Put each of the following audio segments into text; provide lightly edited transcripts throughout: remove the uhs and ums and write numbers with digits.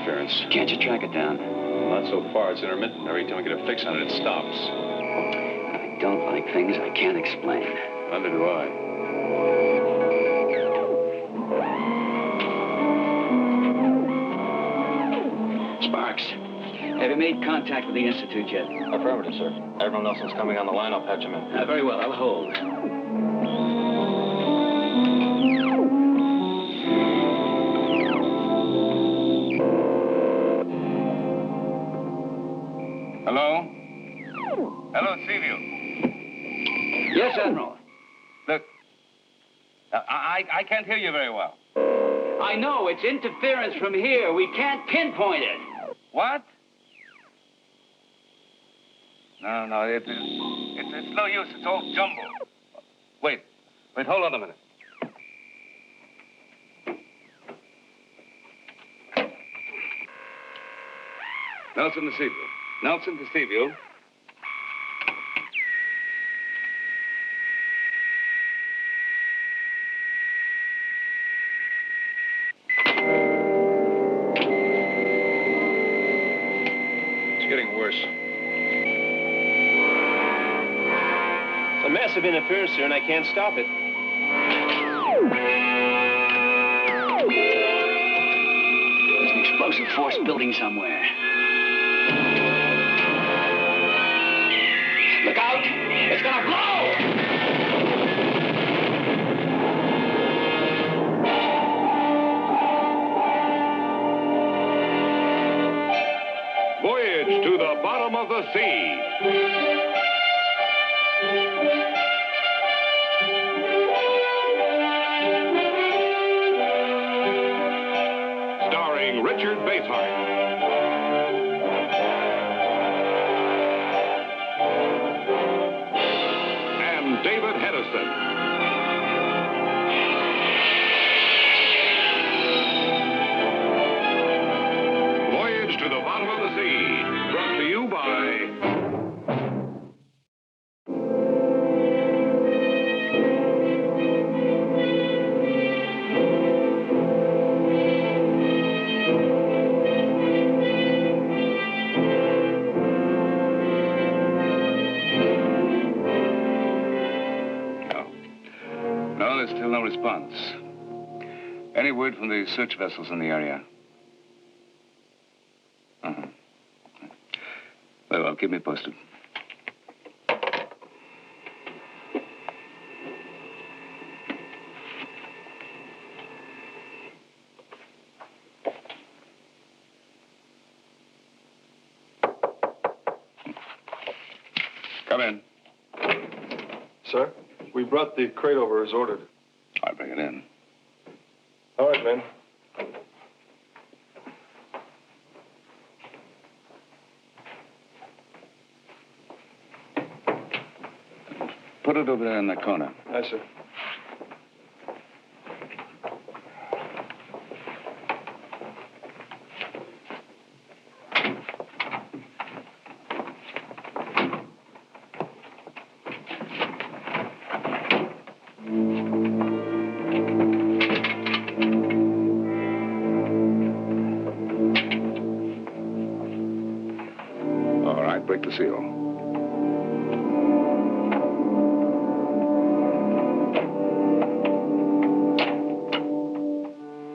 interference. Can't you track it down? Not so far. It's intermittent. Every time I get a fix on it, it stops. I don't like things I can't explain. Neither do I. Sparks, have you made contact with the Institute yet? Affirmative, sir. Admiral Nelson's coming on the line. I'll patch him in. Very well. I'll hold. Hello? Hello, Seaview. Yes, Admiral. Look, I can't hear you very well. I know. It's interference from here. We can't pinpoint it. What? No, it's no use. It's all jumble. Wait, hold on a minute. Nelson to Seaview. Nelson to Seaview. It's getting worse. It's a massive interference, sir, and I can't stop it. There's an explosive force building somewhere. Look out! It's gonna blow! Voyage to the bottom of the sea. Starring Richard Basehart. David Hedison. Voyage to the bottom of the sea, brought to you by... Still no response. Any word from the search vessels in the area? Very well, keep me posted. Come in. Sir, we brought the crate over as ordered. I'll bring it in. All right, men. Put it over there in the corner. Aye, sir. Break the seal.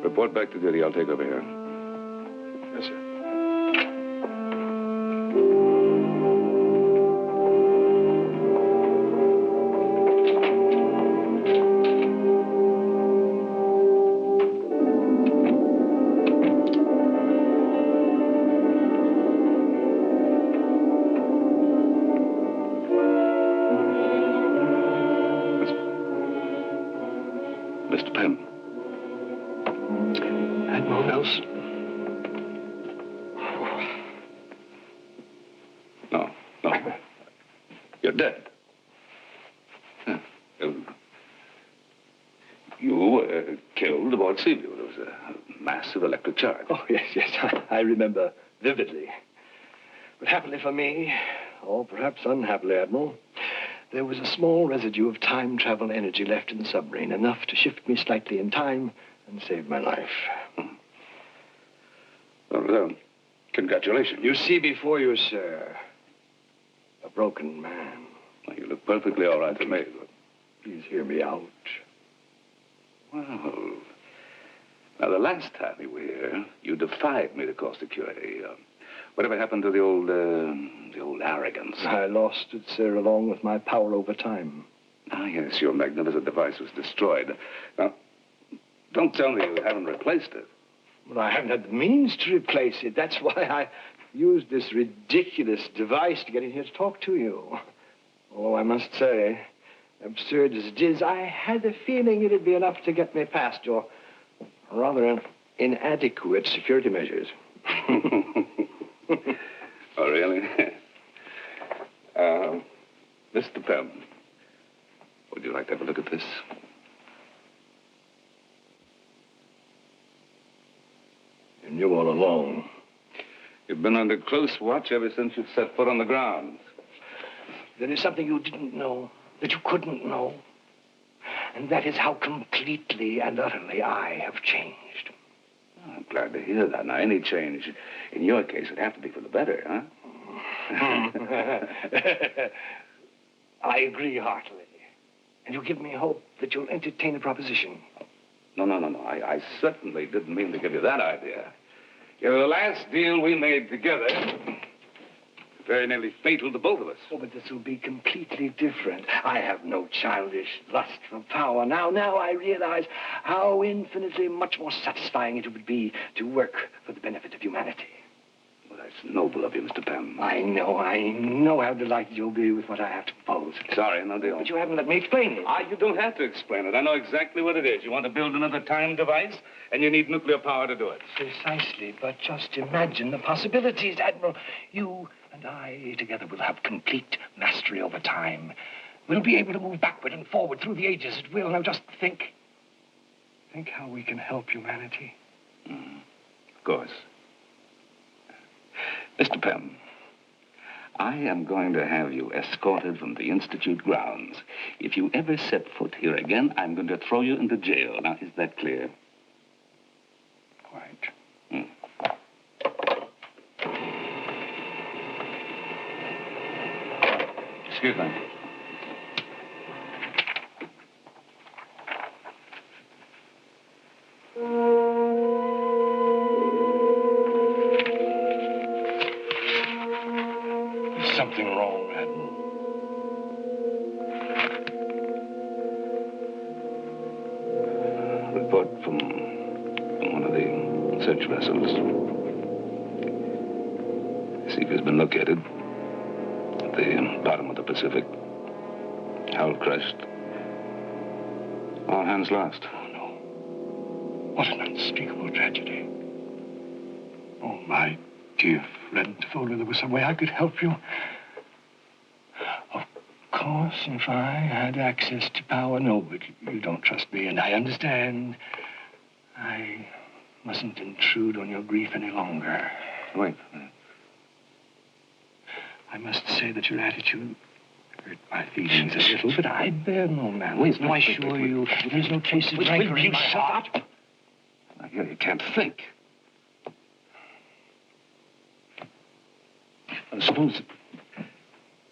Report back to duty. I'll take over here. Yes, sir. Admiral Nelson. No. You're dead. You were killed aboard Seaview. There was a massive electric charge. Oh, yes, I remember vividly. But happily for me, or perhaps unhappily, Admiral, there was a small residue of time travel energy left in the submarine, enough to shift me slightly in time and save my life. Oh, Well, congratulations. You see before you, sir, a broken man. Well, you look perfectly all right to me. Please hear me out. Well, now, the last time you were here, you defied me to call security. Whatever happened to the old arrogance? I lost it, sir, along with my power over time. Ah, yes, your magnificent device was destroyed. Now, don't tell me you haven't replaced it. Well, I haven't had the means to replace it. That's why I used this ridiculous device to get in here to talk to you. Although I must say, absurd as it is, I had a feeling it'd be enough to get me past your rather inadequate security measures. Oh, really? Mr. Pem, would you like to have a look at this? You knew all along. You've been under close watch ever since you set foot on the ground. There is something you didn't know, that you couldn't know. And that is how completely and utterly I have changed. I'm glad to hear that. Now, any change in your case would have to be for the better, huh? I agree heartily. And you give me hope that you'll entertain the proposition. No. I certainly didn't mean to give you that idea. You know, the last deal we made together, very nearly fatal to both of us. Oh, but this will be completely different. I have no childish lust for power. Now I realize how infinitely much more satisfying it would be to work for the benefit of humanity. Well, that's noble of you, Mr. Pem. I know how delighted you'll be with what I have to propose. Sorry, no deal. But you haven't let me explain it. You don't have to explain it. I know exactly what it is. You want to build another time device, and you need nuclear power to do it. Precisely, but just imagine the possibilities, Admiral. You and I together will have complete mastery over time. We'll be able to move backward and forward through the ages at will. Now just think how we can help humanity. Of course. Mr. Pem, I am going to have you escorted from the Institute grounds. If you ever set foot here again, I'm going to throw you into jail. Now, is that clear? Quite. Excuse me. There's something wrong, Admiral. Report from one of the search vessels. Seaview's been located at the bottom of the Pacific. Hull crushed. All hands lost. Oh, no. What an unspeakable tragedy. Oh, my dear friend, if only there was some way I could help you. Of course, if I had access to power. No, but you don't trust me, and I understand. I mustn't intrude on your grief any longer. Wait. I must say that your attitude hurt my feelings a little, but I bear no malice. No, I assure you, there's no trace of rancor in my heart. Now, you can't think.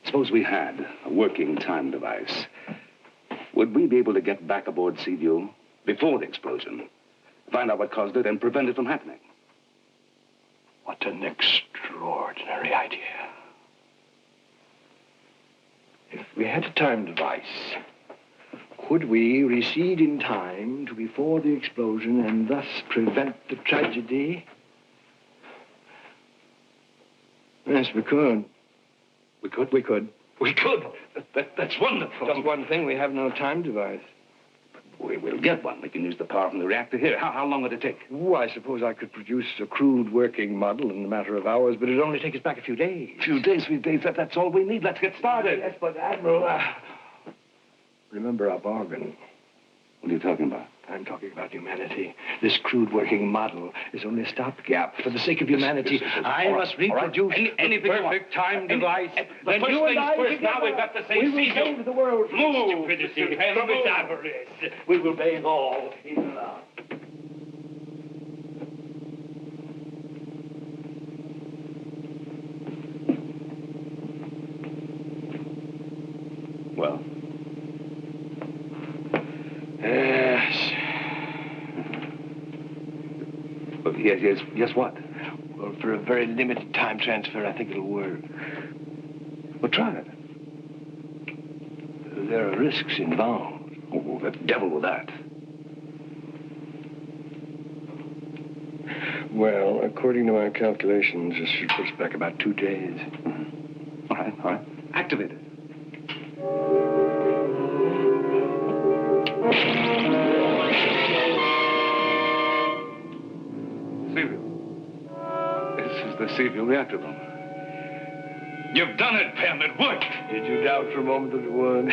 Suppose we had a working time device. Would we be able to get back aboard Seaview before the explosion, find out what caused it, and prevent it from happening? What an extraordinary idea. If we had a time device, could we recede in time to before the explosion and thus prevent the tragedy? Yes, we could. We could? We could. We could? That's wonderful. Just one thing, we have no time device. We'll get one. We can use the power from the reactor here. How long would it take? Oh, I suppose I could produce a crude working model in a matter of hours, but it'd only take us back a few days. Few days, that's all we need. Let's get started. Yes, but Admiral, remember our bargain. What are you talking about? I'm talking about humanity. This crude working model is only a stopgap. For the sake of humanity, I must reproduce the perfect time device. Then you and I first. Now we've got to say, we will save the world from move, stupidity and from its avarice. We will bathe all in love. Yes, what? Well, for a very limited time transfer, I think it'll work. Well, try it. There are risks involved. Oh, the devil with that. Well, according to my calculations, this should push back about 2 days. All right. Activate it. Seaview. This is the Seaview reactor room. You've done it, Pam. It worked. Did you doubt for a moment that it would?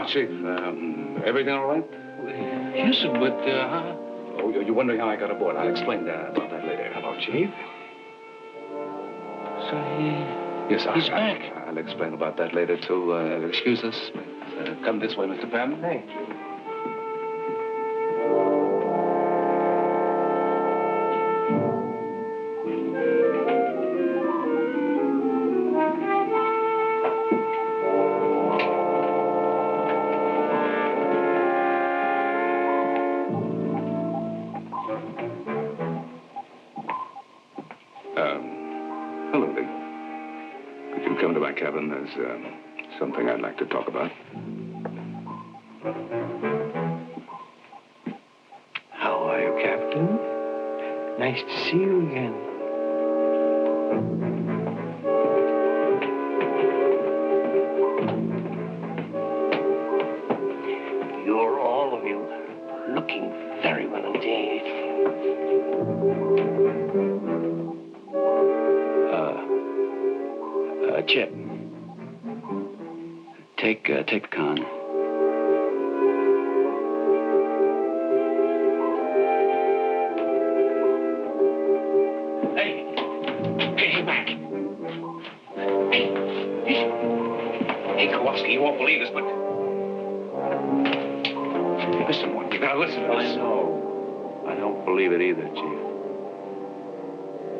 Chief, everything all right? Yes, but, Oh, you're wondering how I got aboard. I'll explain about that later. Hello, Chief. So Yes, he's back. I'll explain about that later, too. Excuse us. Come this way, Mr. Pam. Hey. Hello, Dick. Could you come to my cabin? There's something I'd like to talk about. How are you, Captain? Nice to see you again. You're all of you looking very well indeed. Chip. Take the con. Hey, Mac. Hey, Kowalski, you won't believe this, but... Listen, one, you gotta listen to this. I know. I don't believe it either, Chief.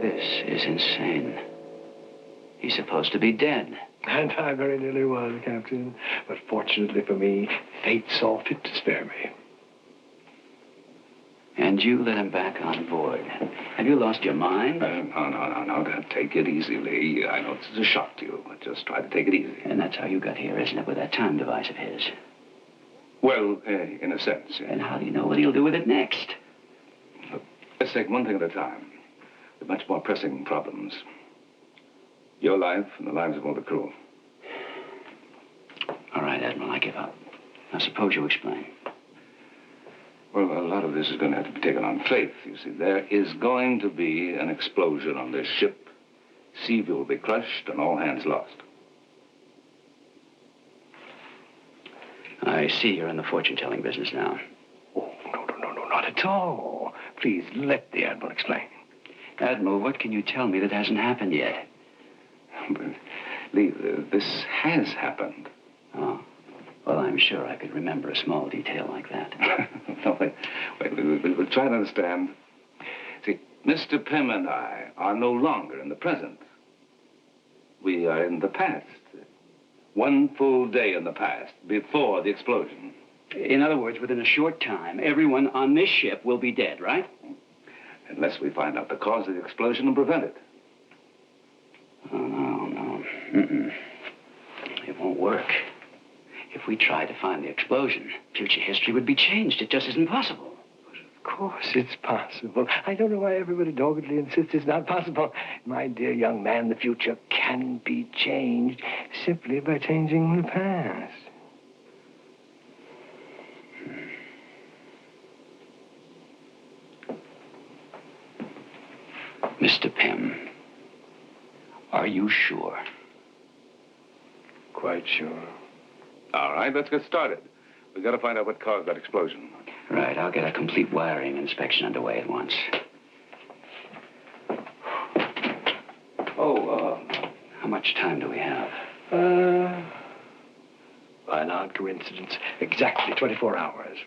This is insane. He's supposed to be dead. And I very nearly was, Captain. But fortunately for me, fate saw fit to spare me. And you let him back on board. Have you lost your mind? No. Take it easy, Lee. I know this is a shock to you, but just try to take it easy. And that's how you got here, isn't it, with that time device of his? Well, in a sense. Yeah. And how do you know what he'll do with it next? Look, let's take one thing at a time. There are much more pressing problems. Your life and the lives of all the crew. All right, Admiral, I give up. Now, suppose you explain. Well, a lot of this is going to have to be taken on faith. You see, there is going to be an explosion on this ship. Seaview will be crushed and all hands lost. I see you're in the fortune-telling business now. Oh, no, not at all. Please, let the Admiral explain. Admiral, what can you tell me that hasn't happened yet? But, Lee, this has happened. Oh. Well, I'm sure I could remember a small detail like that. No, wait, we'll try to understand. See, Mr. Pym and I are no longer in the present. We are in the past. One full day in the past, before the explosion. In other words, within a short time, everyone on this ship will be dead, right? Unless we find out the cause of the explosion and prevent it. Oh, no. Mm-mm. It won't work. If we try to find the explosion, future history would be changed. It just isn't possible. Of course it's possible. I don't know why everybody doggedly insists it's not possible. My dear young man, the future can be changed simply by changing the past. Mr. Pym, are you sure? Quite sure. All right, let's get started. We've got to find out what caused that explosion. Right, I'll get a complete wiring inspection underway at once. How much time do we have? By an odd coincidence, exactly 24 hours.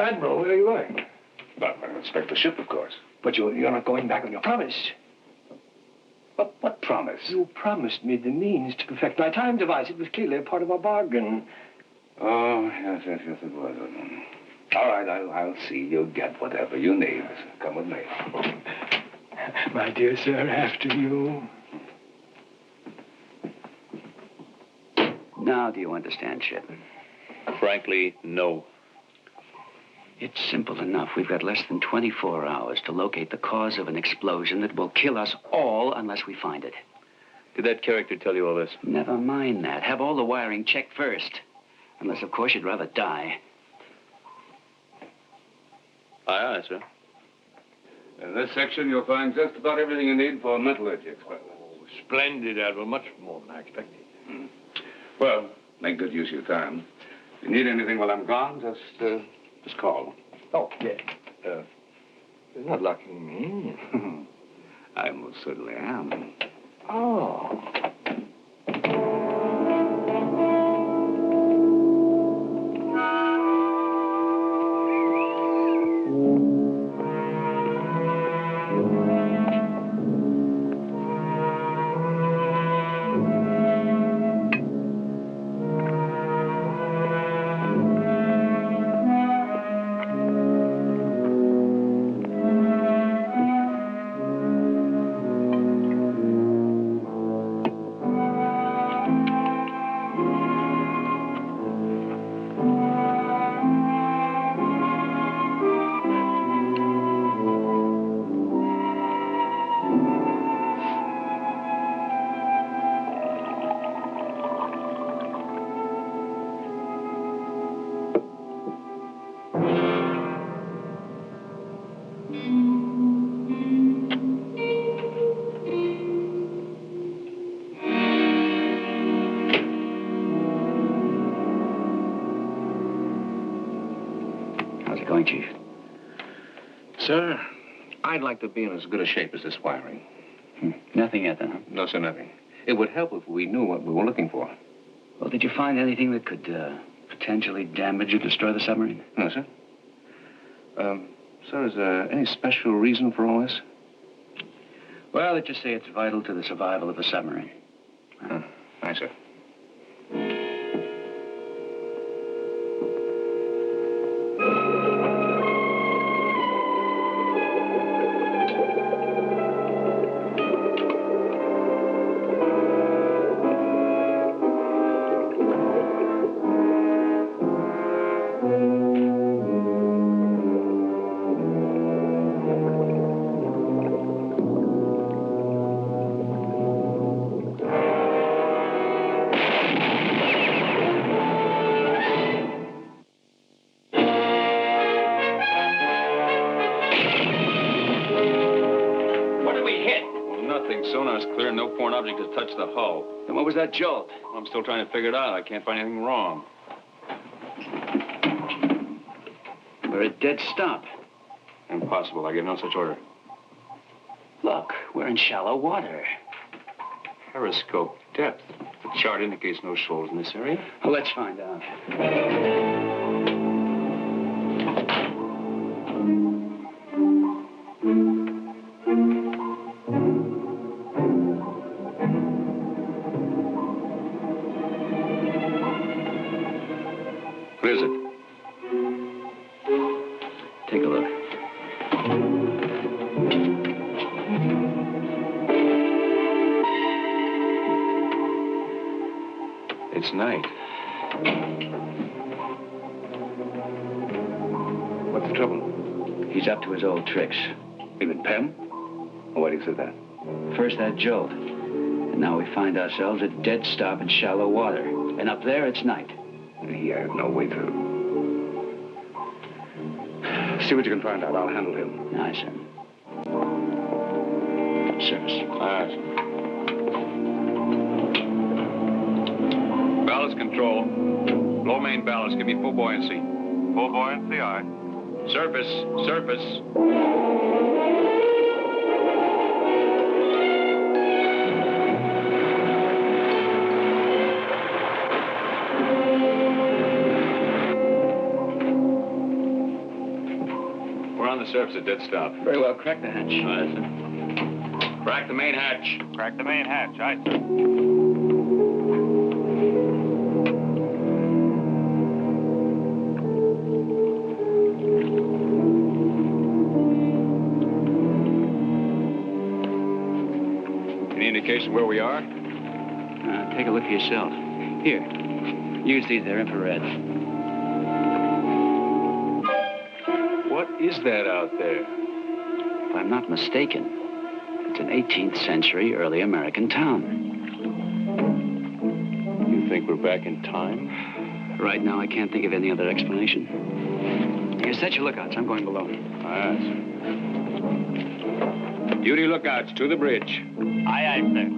Admiral, where are you going? But I inspect the ship, of course. But you're not going back on your promise. What promise? You promised me the means to perfect my time device. It was clearly a part of our bargain. Oh, yes, it was. All right, I'll see you get whatever you need. Come with me. My dear sir, after you. Now do you understand, Chip? Frankly, no. It's simple enough. We've got less than 24 hours to locate the cause of an explosion that will kill us all unless we find it. Did that character tell you all this? Never mind that. Have all the wiring checked first. Unless, of course, you'd rather die. Aye, sir. In this section, you'll find just about everything you need for metallurgy experiments. Oh, splendid, Admiral. Much more than I expected. Well, make good use of your time. If you need anything while I'm gone, just call. Oh, yes. You're not locking me in. I most certainly am. Oh. How's it going, Chief? Sir, I'd like to be in as good a shape as this wiring. Nothing yet, then, huh? No, sir, nothing. It would help if we knew what we were looking for. Well, did you find anything that could potentially damage or destroy the submarine? No, sir. Sir, is there any special reason for all this? Well, let's just say it's vital to the survival of the submarine. Aye, sir. Sonar's clear. No foreign object has touched the hull. Then what was that jolt? Well, I'm still trying to figure it out. I can't find anything wrong. We're at dead stop. Impossible. I gave no such order. Look, we're in shallow water. Periscope depth. The chart indicates no shoals in this area. Well, let's find out. What is it? Take a look. It's night. What's the trouble? He's up to his old tricks. Even Pem? Oh, why do you say that? First that jolt. And now we find ourselves at dead stop in shallow water. And up there, it's night. He has no way through. See what you can find out. I'll handle him. Aye, sir. Service. Aye. Ballast control. Low main ballast. Give me full buoyancy. Full buoyancy, aye. Surface. Surface. on the surface at dead stop. Very well. Crack the hatch. Aye, sir. Crack the main hatch. Crack the main hatch. Aye, sir. Any indication where we are? Take a look for yourself. Here. Use these. They're infrared. What is that out there? If I'm not mistaken, it's an 18th century early American town. You think we're back in time? Right now, I can't think of any other explanation. Here, set your lookouts. I'm going below. Aye, sir. Duty lookouts to the bridge. Aye, aye, sir.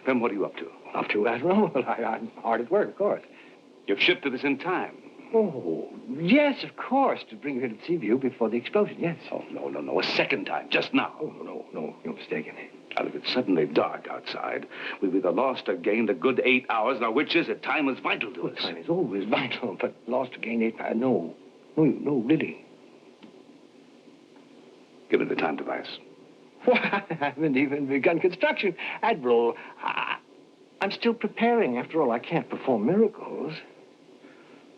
Pem, what are you up to? Up to, Admiral? Well, I'm hard at work, of course. You've shipped to this in time. Oh, yes, of course, to bring you here to Seaview before the explosion, yes. Oh, no. A second time, just now. Oh, no, you're mistaken. Now, if it's suddenly dark outside, we've either lost or gained a good 8 hours. Now, which is it? Time is vital to us. Time is always vital, but lost or gained 8 hours, no, really. Give me the time device. Why, I haven't even begun construction. Admiral, I'm still preparing. After all, I can't perform miracles.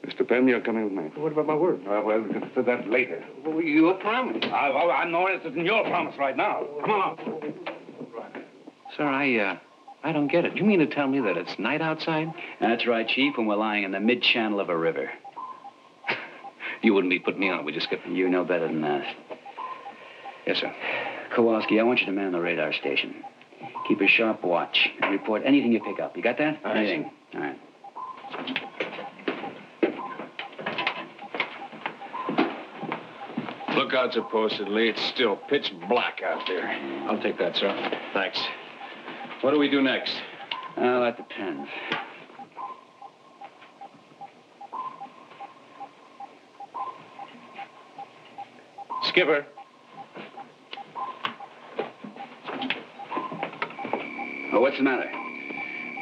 Mr. Pem, you're coming with me. What about my word? Well, we'll consider that later. Well, your promise. I'm more interested in your promise right now. Come on out. Sir, I don't get it. You mean to tell me that it's night outside? That's right, Chief, and we're lying in the mid-channel of a river. You wouldn't be putting me on, would you, Skipper? You know better than that. Yes, sir. Kowalski, I want you to man the radar station. Keep a sharp watch and report anything you pick up. You got that? Aye, Anything. All right. Lookouts are posted, Lee. It's still pitch black out there. I'll take that, sir. Thanks. What do we do next? Well, that depends. Skipper. Oh, what's the matter?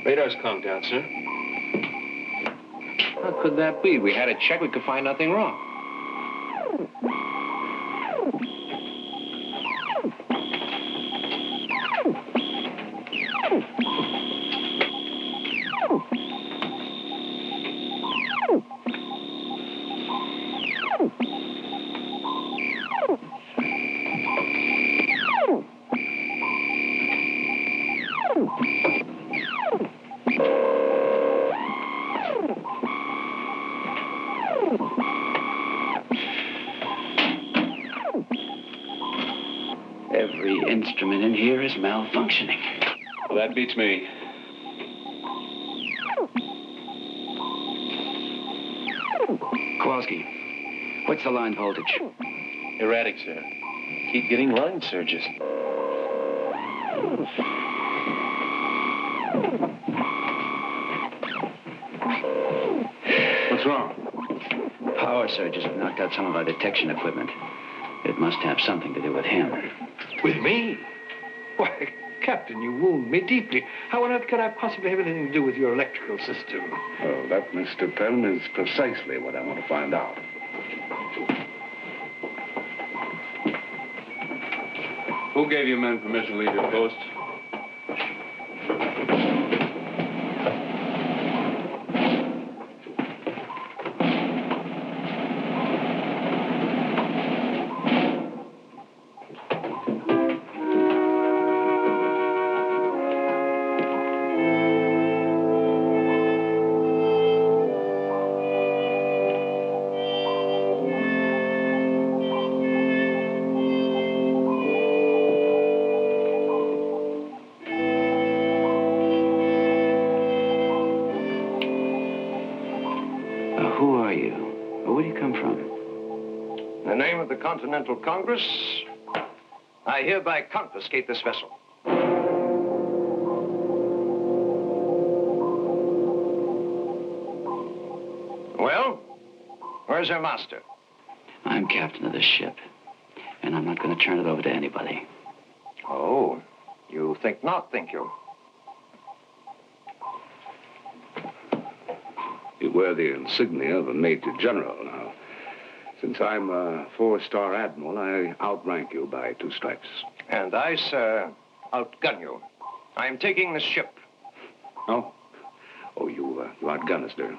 Radar's calmed down, sir. How could that be? We had a check. We could find nothing wrong. Every instrument in here is malfunctioning. Well, that beats me. Kowalski, what's the line voltage? Erratic, sir. Keep getting line surges. What's wrong? Power surges have knocked out some of our detection equipment. It must have something to do with him. With me? Why, Captain, you wound me deeply. How on earth could I possibly have anything to do with your electrical system? Oh, that, Mr. Pem, is precisely what I want to find out. Who gave you men permission to leave your post? Who are you? Where do you come from? In the name of the Continental Congress, I hereby confiscate this vessel. Well, where's her master? I'm captain of this ship, and I'm not going to turn it over to anybody. Oh, You think not, think you? You wear the insignia of a major general now. Since I'm a 4-star admiral, I outrank you by 2 stripes. And I, sir, outgun you. I am taking the ship. Oh? Oh, you outgun us, dear.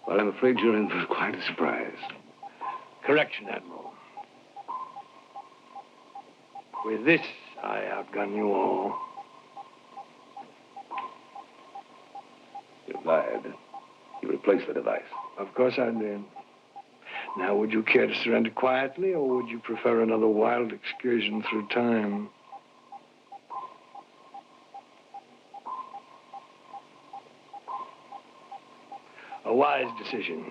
Well, I'm afraid you're in for quite a surprise. Correction, Admiral. With this, I outgun you all. You lied. You replaced the device. Of course I did. Now, would you care to surrender quietly, or would you prefer another wild excursion through time? A wise decision.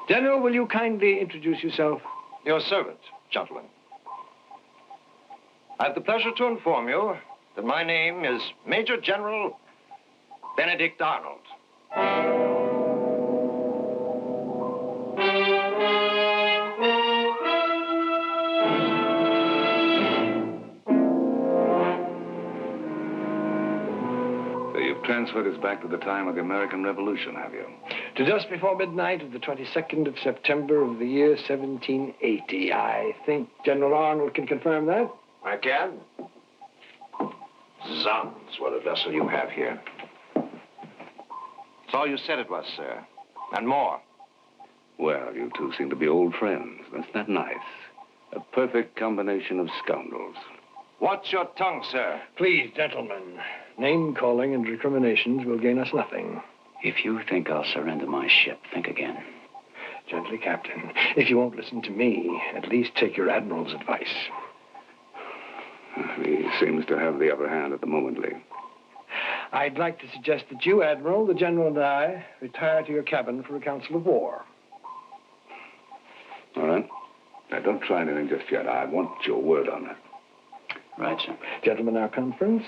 General, will you kindly introduce yourself? Your servant, gentlemen. I have the pleasure to inform you that my name is Major General Benedict Arnold. So you've transferred us back to the time of the American Revolution, have you? To just before midnight of the 22nd of September of the year 1780. I think General Arnold can confirm that. I can. Zounds, what a vessel you have here. It's all you said it was, sir. And more. Well, you two seem to be old friends. That's not nice. A perfect combination of scoundrels. Watch your tongue, sir. Please, gentlemen. Name-calling and recriminations will gain us nothing. If you think I'll surrender my ship, think again. Gently, Captain. If you won't listen to me, at least take your Admiral's advice. He seems to have the upper hand at the moment, Lee. I'd like to suggest that you, Admiral, the General, and I retire to your cabin for a council of war. All right. Now, don't try anything just yet. I want your word on that. Right, sir. Gentlemen, our conference.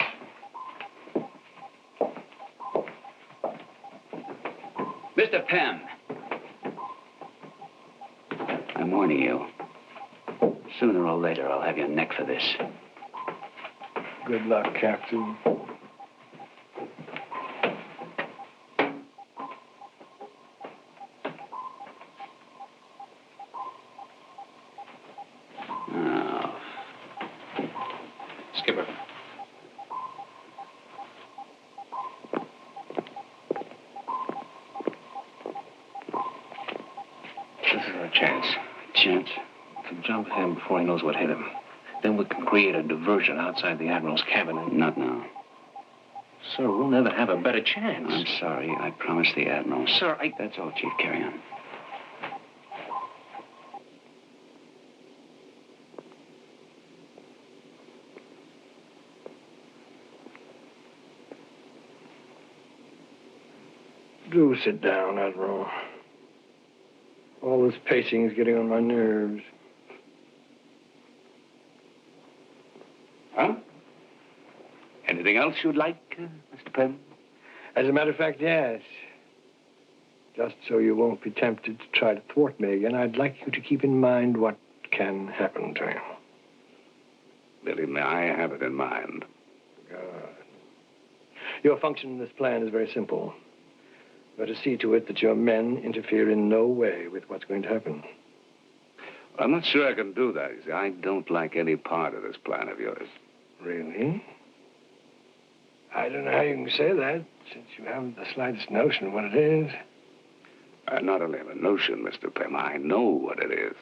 Mr. Pym. I'm warning you. Sooner or later, I'll have your neck for this. Good luck, Captain. Oh. Skipper. This is our chance. Chance? To jump him before he knows what hit him. Then we can create a diversion outside the Admiral's cabin. Not now. Sir, we'll never have a better chance. I'm sorry. I promised the Admiral. Sir, That's all, Chief. Carry on. Do sit down, Admiral. All this pacing is getting on my nerves. Huh? Anything else you'd like, Mr. Pym? As a matter of fact, yes. Just so you won't be tempted to try to thwart me again, I'd like you to keep in mind what can happen to him. Believe me, I have it in mind. Good. Your function in this plan is very simple. You're to see to it that your men interfere in no way with what's going to happen. I'm not sure I can do that. You see, I don't like any part of this plan of yours. Really? I don't know how you can say that, since you haven't the slightest notion of what it is. Not only have a notion, Mr. Pym, I know what it is.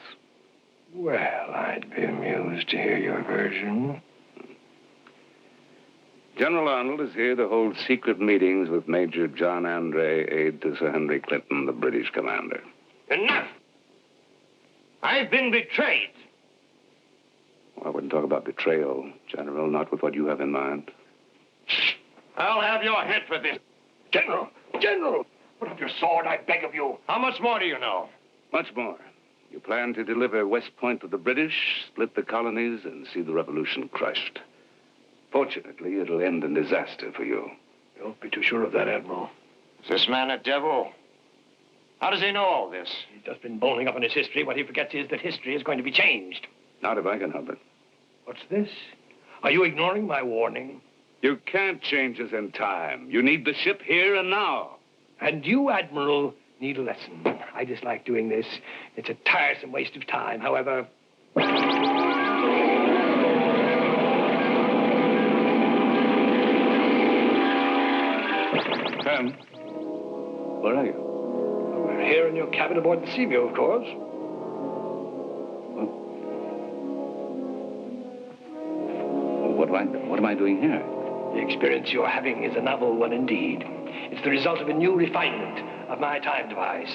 Well, I'd be amused to hear your version. General Arnold is here to hold secret meetings with Major John Andre, aide to Sir Henry Clinton, the British commander. Enough! I've been betrayed. Well, I wouldn't talk about betrayal, General, not with what you have in mind. I'll have your head for this. General! General! Put up your sword, I beg of you. How much more do you know? Much more. You plan to deliver West Point to the British, split the colonies, and see the revolution crushed. Fortunately, it'll end in disaster for you. Don't be too sure of that, Admiral. Is this man a devil? How does he know all this? He's just been bowling up in his history. What he forgets is that history is going to be changed. Not if I can help it. What's this? Are you ignoring my warning? You can't change us in time. You need the ship here and now. And you, Admiral, need a lesson. I dislike doing this. It's a tiresome waste of time. However... Pam, where are you? We're here in your cabin aboard the Seaview, of course. What am I doing here? The experience you're having is a novel one indeed. It's the result of a new refinement of my time device.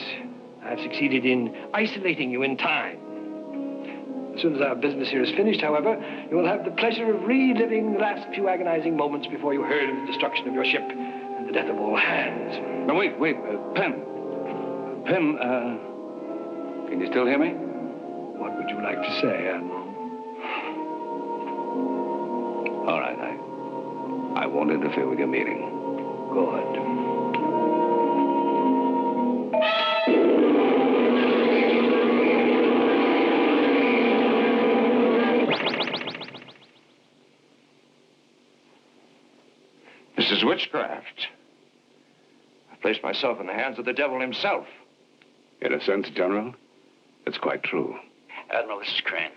I've succeeded in isolating you in time. As soon as our business here is finished, however, you will have the pleasure of reliving the last few agonizing moments before you heard of the destruction of your ship and the death of all hands. No, wait, Pem. Pem, can you still hear me? What would you like to say, Admiral? All right, I won't interfere with your meeting. Good. This is witchcraft. I placed myself in the hands of the devil himself. In a sense, General, it's quite true. Admiral, this is Crane.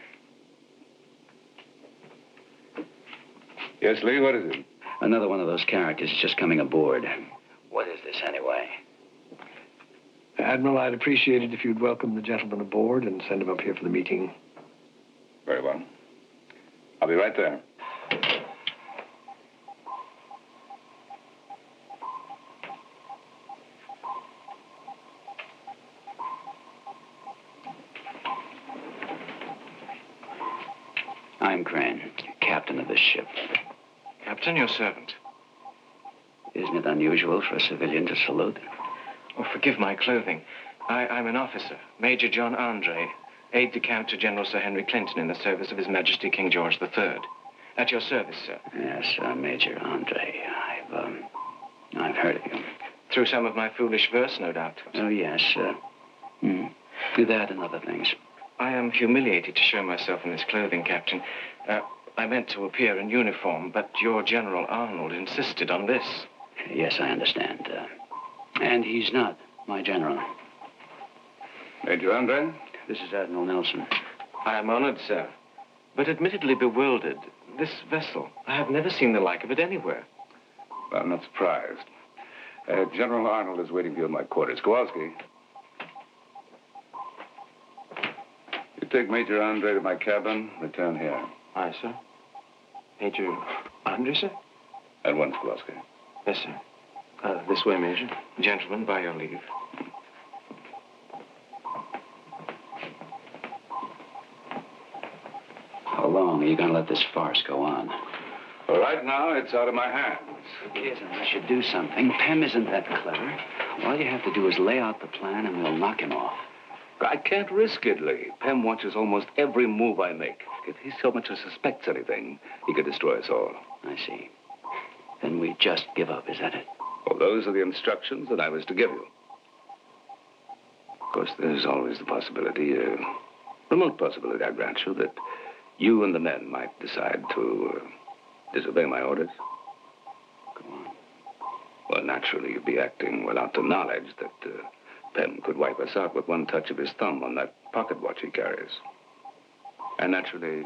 Yes, Lee, what is it? Another one of those characters is just coming aboard. What is this, anyway? Admiral, I'd appreciate it if you'd welcome the gentleman aboard and send him up here for the meeting. Very well. I'll be right there. I'm Crane, captain of this ship. Captain, your servant. Isn't it unusual for a civilian to salute? Oh, forgive my clothing. I'm an officer, Major John Andre, aide-de-camp to General Sir Henry Clinton in the service of His Majesty King George III. At your service, sir. Yes, Major Andre. I've heard of you. Through some of my foolish verse, no doubt. Oh, yes, Do that and other things. I am humiliated to show myself in this clothing, Captain. I meant to appear in uniform, but your General Arnold insisted on this. Yes, I understand. And he's not my general. Major Andre? This is Admiral Nelson. I am honored, sir, but admittedly bewildered. This vessel, I have never seen the like of it anywhere. Well, I'm not surprised. General Arnold is waiting for you in my quarters. Kowalski. You take Major Andre to my cabin, return here. Aye, sir. Major Andre, sir? At once, Kowalski. Yes, sir. This way, Major. Gentlemen, by your leave. How long are you going to let this farce go on? Well, right now, it's out of my hands. It is, unless you do something. Pem isn't that clever. All you have to do is lay out the plan and we'll knock him off. I can't risk it, Lee. Pem watches almost every move I make. If he so much as suspects anything, he could destroy us all. I see. Then we just give up, is that it? Well, those are the instructions that I was to give you. Of course, there's always the possibility, remote possibility, I grant you, that you and the men might decide to disobey my orders. Go on. Well, naturally, you'd be acting without the knowledge that Pem could wipe us out with one touch of his thumb on that pocket watch he carries. And naturally,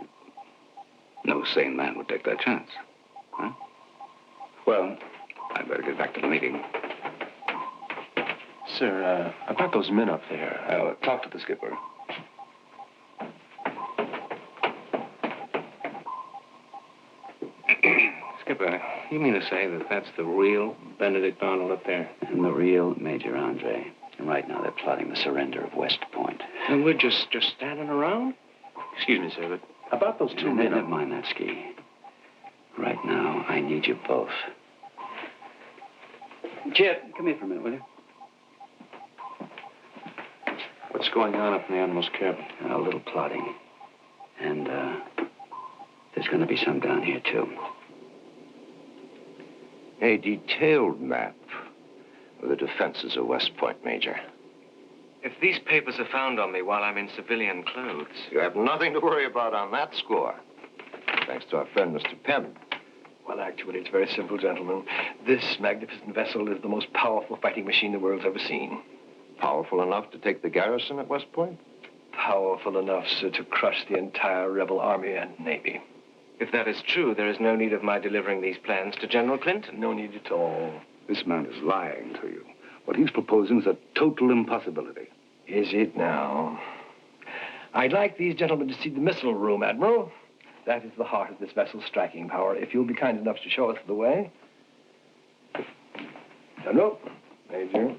no sane man would take that chance. Huh? Well, I'd better get back to the meeting. Sir, about those men up there. I'll talk to the skipper. Skipper, you mean to say that that's the real Benedict Arnold up there? And the real Major Andre. And right now they're plotting the surrender of West Point. And we're just standing around? Excuse me, sir, but about those two men... Never mind that, Ski. Right now, I need you both. Chip, come here for a minute, will you? What's going on up in the Admiral's cabin? A little plotting. And, there's going to be some down here, too. A detailed map of the defenses of West Point, Major. If these papers are found on me while I'm in civilian clothes... You have nothing to worry about on that score. thanks to our friend, Mr. Penn. Well, actually, it's very simple, gentlemen. This magnificent vessel is the most powerful fighting machine the world's ever seen. Powerful enough to take the garrison at West Point? Powerful enough, sir, to crush the entire rebel army and navy. If that is true, there is no need of my delivering these plans to General Clinton. No need at all. This man is lying to you. What he's proposing is a total impossibility. Is it now? I'd like these gentlemen to see the missile room, Admiral. That is the heart of this vessel's striking power. If you'll be kind enough to show us the way. General, Major.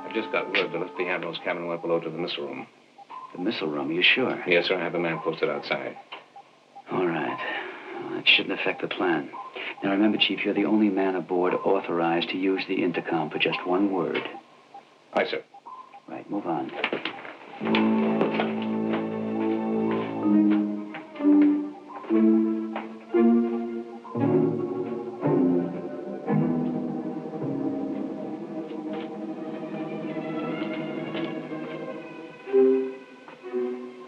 I've just got word to lift the admiral's cabin and went below to the missile room. The missile room, are you sure? Yes, sir. I have a man posted outside. All right. Well, that shouldn't affect the plan. Now, remember, Chief, you're the only man aboard authorized to use the intercom for just one word. Aye, sir. Right, move on.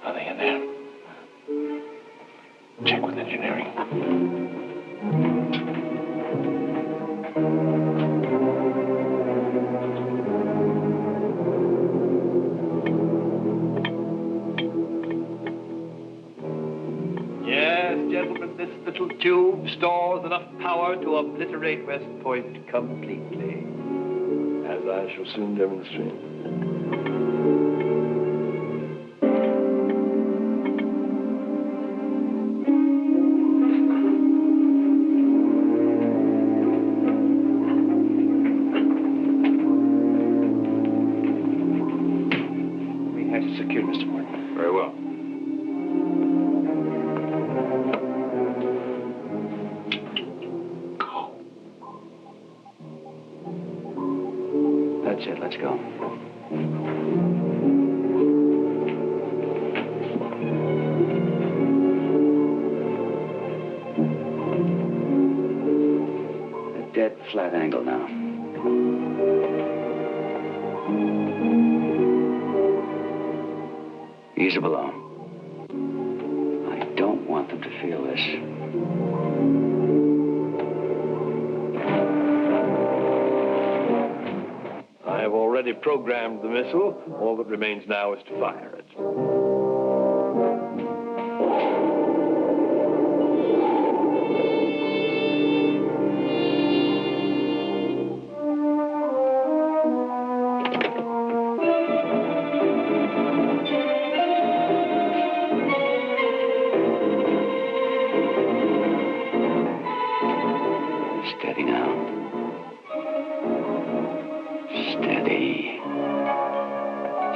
Nothing in there. Check with engineering. Yes, gentlemen, this little tube stores enough power to obliterate West Point completely, as I shall soon demonstrate. We had it secured, Mr. Morton. Very well. That's it, let's go. A dead flat angle now. Ease her below. I don't want them to feel this. I have already programmed the missile. All that remains now is to fire it. Steady now. Steady.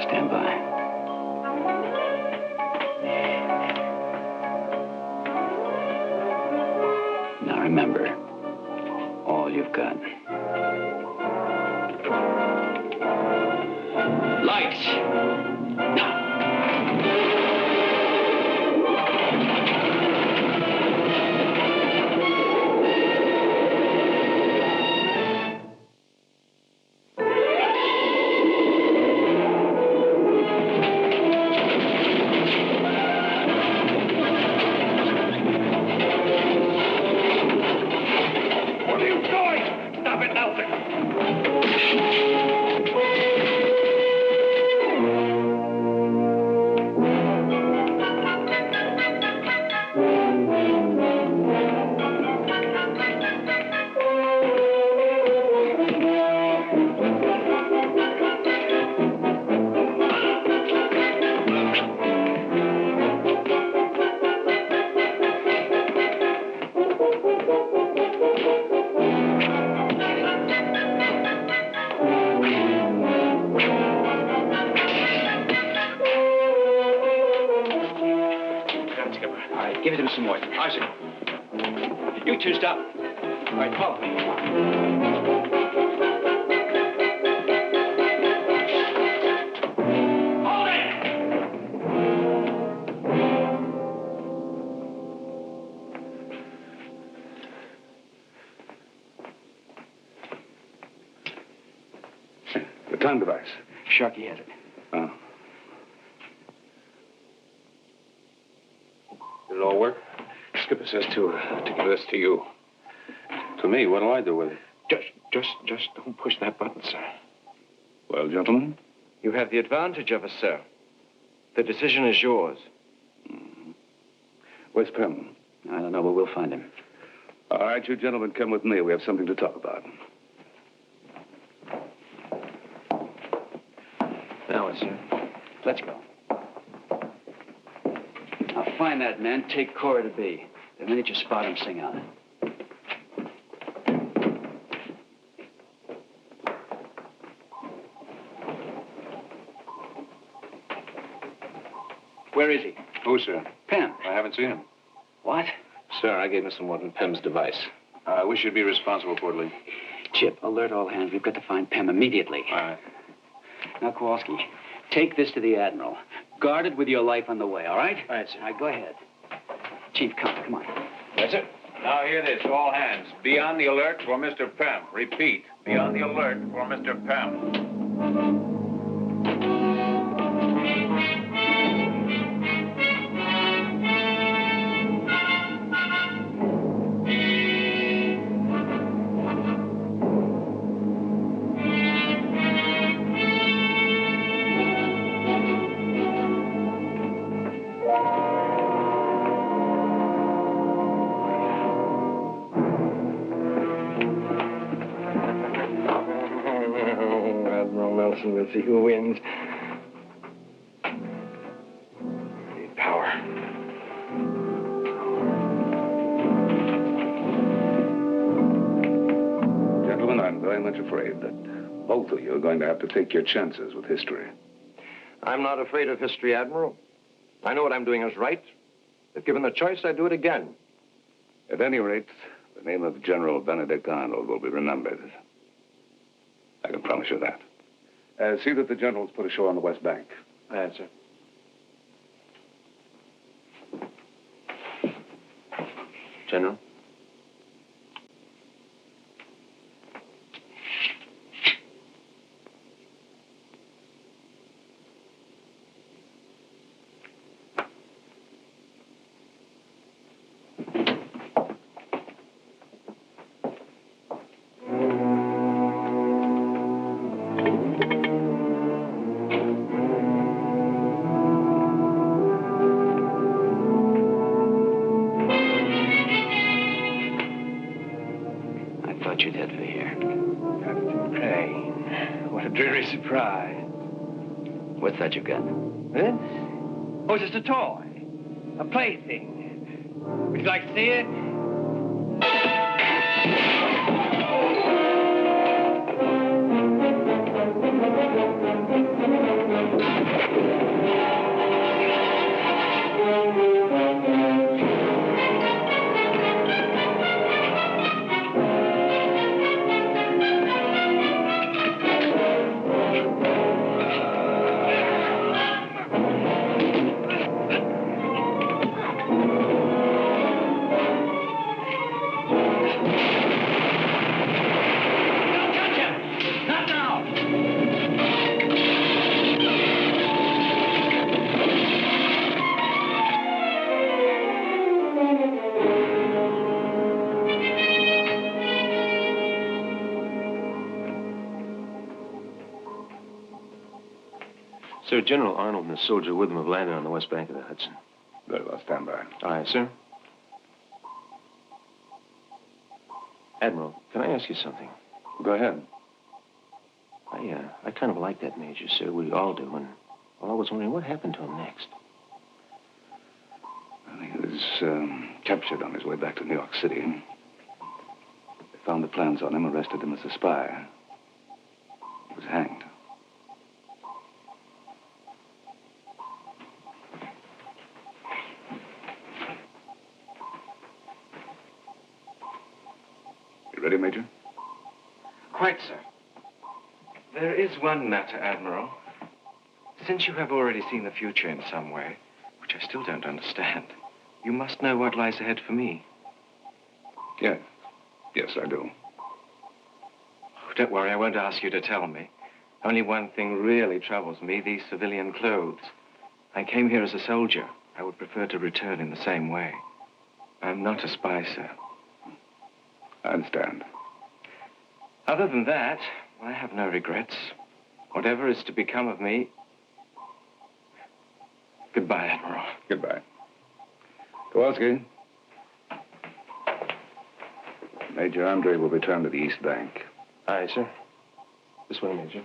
Stand by. Now remember, all you've got. Lights! Now! What are you doing? Stop it, Nelson! All right, give it to Mr. Morton. Aye, sir. You two stop. All right, follow me. Hold it! time device. Sharky has it. Oh. Did it all work? Skipper says to give this to you. To me, what do I do with it? Just don't push that button, sir. Well, gentlemen? You have the advantage of us, sir. The decision is yours. Where's Pem? I don't know, but we'll find him. All right, you gentlemen come with me. We have something to talk about. Now, sir. Let's go. Now, find that man. Take Cora to B. The minute you spot him, sing out. Where is he? Who, sir? Pem. I haven't seen him. What? Sir, I gave Mr. Morton Pem's device. I wish you'd be responsible for it, Lee. Chip, alert all hands. We've got to find Pem immediately. All right. Now, Kowalski, take this to the admiral. Guard it with your life on the way, all right? All right, sir. All right, go ahead. Chief, come on. That's it. Now hear this, all hands. Be on the alert for Mr. Pem. Repeat, be on the alert for Mr. Pem. Admiral Nelson, we'll see who wins. Need power. Gentlemen, I'm very much afraid that both of you are going to have to take your chances with history. I'm not afraid of history, Admiral. I know what I'm doing is right. If given the choice, I'd do it again. At any rate, the name of General Benedict Arnold will be remembered. I can promise you that. See that the generals put ashore on the West Bank. Aye, sir. General? You'd head for here. Captain Crane. What a dreary surprise. What's that you got? This? Oh, just a toy. A plaything. Would you like to see it? Sir, General Arnold and a soldier with him have landed on the west bank of the Hudson. Very well, stand by. Aye, sir. Admiral, can I ask you something? Go ahead. I kind of like that major, sir. We all do. And well, I was wondering what happened to him next. Well, he was captured on his way back to New York City. They found the plans on him, arrested him as a spy. He was hanged. You ready, Major? Quite, sir. There is one matter, Admiral. Since you have already seen the future in some way, which I still don't understand, you must know what lies ahead for me. Yes. Yes, I do. Oh, don't worry, I won't ask you to tell me. Only one thing really troubles me, these civilian clothes. I came here as a soldier. I would prefer to return in the same way. I'm not a spy, sir. I understand. Other than that, I have no regrets. Whatever is to become of me... Goodbye, Admiral. Goodbye. Kowalski. Major Andre will return to the East Bank. Aye, sir. This way, Major.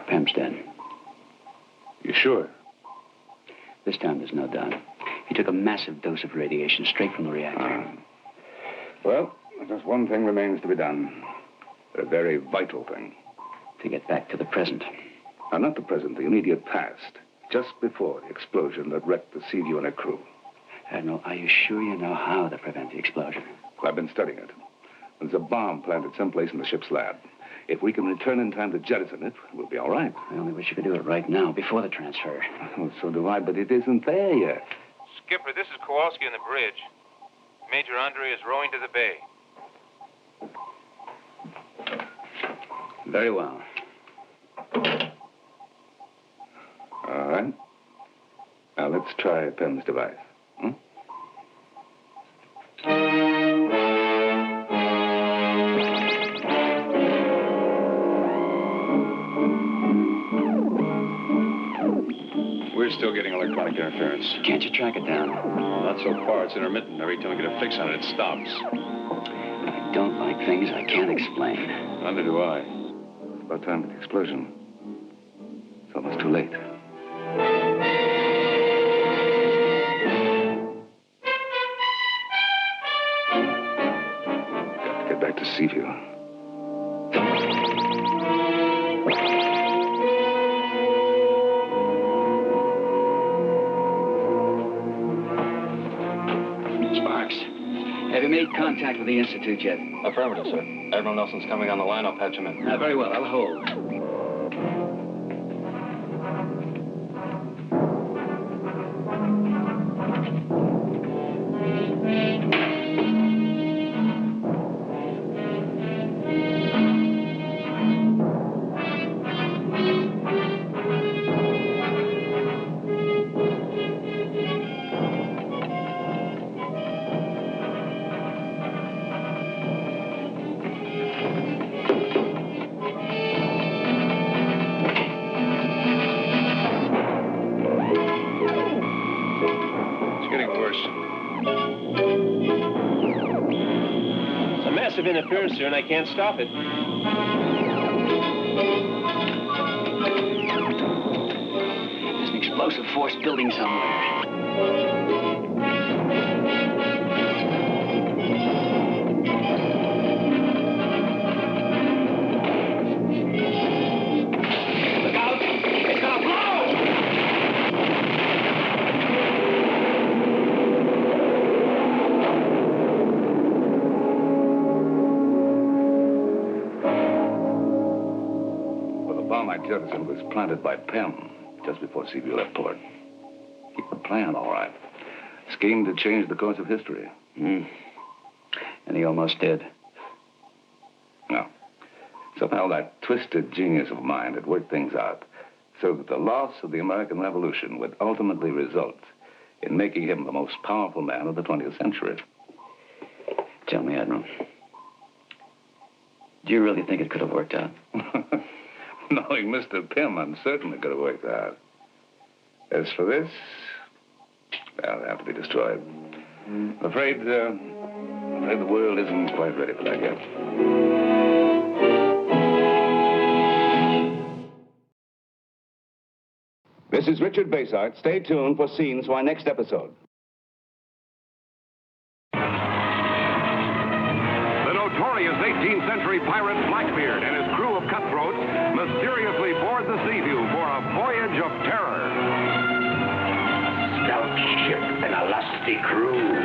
Pem's dead. You sure? This time there's no doubt. He took a massive dose of radiation straight from the reactor. Well, just one thing remains to be done. A very vital thing. To get back to the present. Now, not the present, the immediate past. Just before the explosion that wrecked the Seaview and her crew. Admiral, are you sure you know how to prevent the explosion? Well, I've been studying it. There's a bomb planted someplace in the ship's lab. If we can return in time to jettison it, we'll be all right. I only wish you could do it right now, before the transfer. Oh, so do I, but it isn't there yet. Skipper, this is Kowalski on the bridge. Major Andre is rowing to the bay. Very well. All right. Now, let's try Pem's device. We're still getting electronic interference. Can't you track it down? Not so far. It's intermittent. Every time we get a fix on it, it stops. I don't like things I can't explain. Neither do I. It's about time for the explosion. It's almost too late. Got to get back to Seaview. Have you made contact with the Institute yet? Affirmative, sir. Admiral Nelson's coming on the line. I'll patch him in. Very well. I'll hold. Interference, sir, and I can't stop it. There's an explosive force building somewhere. Look out! It's gonna blow! Jettison was planted by Pem just before Seaview left port. Keep the plan, all right. Scheme to change the course of history. And he almost did. No. Somehow that twisted genius of mine had worked things out so that the loss of the American Revolution would ultimately result in making him the most powerful man of the 20th century. Tell me, Admiral, do you really think it could have worked out? Knowing Mr. Pym, I'm certain it could have worked out. As for this, well, it'll have to be destroyed. I'm afraid the world isn't quite ready for that yet. This is Richard Basart. Stay tuned for scenes for our next episode. The notorious 18th century pirate Blackbeard and his crew of cutthroats mysteriously board the Seaview for a voyage of terror. nasty crew.